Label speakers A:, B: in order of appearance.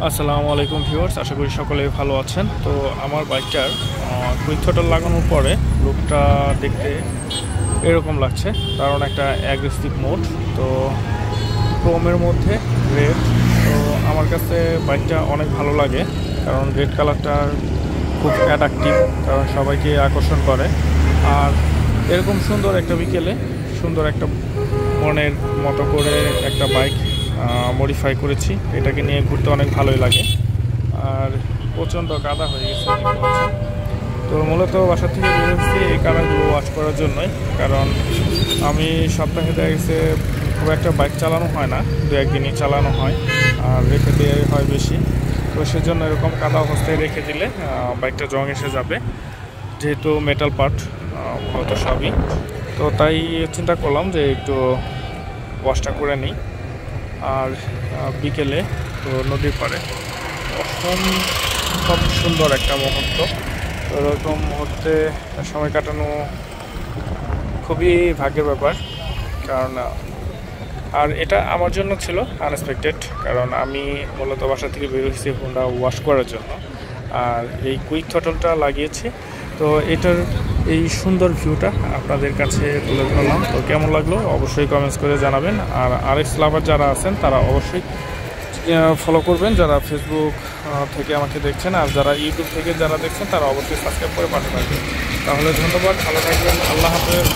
A: আসসালামু আলাইকুম ভিউয়ার্স, আশা করি সকলেই ভালো আছেন। তো আমার বাইকটার কুইক থ্রটল লাগানোর পরে লুকটা দেখতে এরকম লাগছে, কারণ একটা অ্যাগ্রেসিভ মোড। তো ক্রোমের মধ্যে রেড, তো আমার কাছে বাইকটা অনেক ভালো লাগে, কারণ রেড কালারটা খুব অ্যাট্রাকটিভ, কারণ সবাইকে আকর্ষণ করে। আর এরকম সুন্দর একটা বিকেলে সুন্দর একটা মনের মতো করে একটা বাইক মডিফাই করেছি। এটাকে নিয়ে ঘুরতে অনেক ভালোই লাগে। আর প্রচণ্ড কাদা হয়ে গেছে দেখতে পাচ্ছেন। তো মূলত বাসা থেকে বেরোচ্ছি এই কাদাগুলো ওয়াশ করার জন্যই, কারণ আমি সপ্তাহে দেখা গেছে খুব একটা বাইক চালানো হয় না, দু একদিনই চালানো হয়, আর রেখে দিয়ে হয় বেশি। তো সেজন্য এরকম কাদা অবস্থায় রেখে দিলে বাইকটা জং এসে যাবে, যেহেতু মেটাল পার্ট মূলত সবই। তো তাই চিন্তা করলাম যে একটু ওয়াশটা করে নিই। আর বিকেলে তো নদীর পাড়ে খুব সুন্দর একটা মুহূর্ত। তো এরকম মুহূর্তে সময় কাটানো খুবই ভাগ্যের ব্যাপার, কারণ আর এটা আমার জন্য ছিল আনএক্সপেক্টেড, কারণ আমি মূলত বাসা থেকে বেরিয়েছি হোন্ডা ওয়াশ করার জন্য, আর এই কুইক থ্রটলটা লাগিয়েছি। তো এটার এই সুন্দর ভিউটা আপনাদের কাছে তুলে ধরলাম। তো কেমন লাগলো অবশ্যই কমেন্টস করে জানাবেন। আর আরএক্স লাভার যারা আছেন তারা অবশ্যই ফলো করবেন, যারা ফেসবুক থেকে আমাকে দেখছেন, আর যারা ইউটিউব থেকে যারা দেখছেন তারা অবশ্যই সাবস্ক্রাইব করে পাশে থাকবেন। তাহলে ধন্যবাদ, ভালো থাকবেন, আল্লাহ হাফেজ।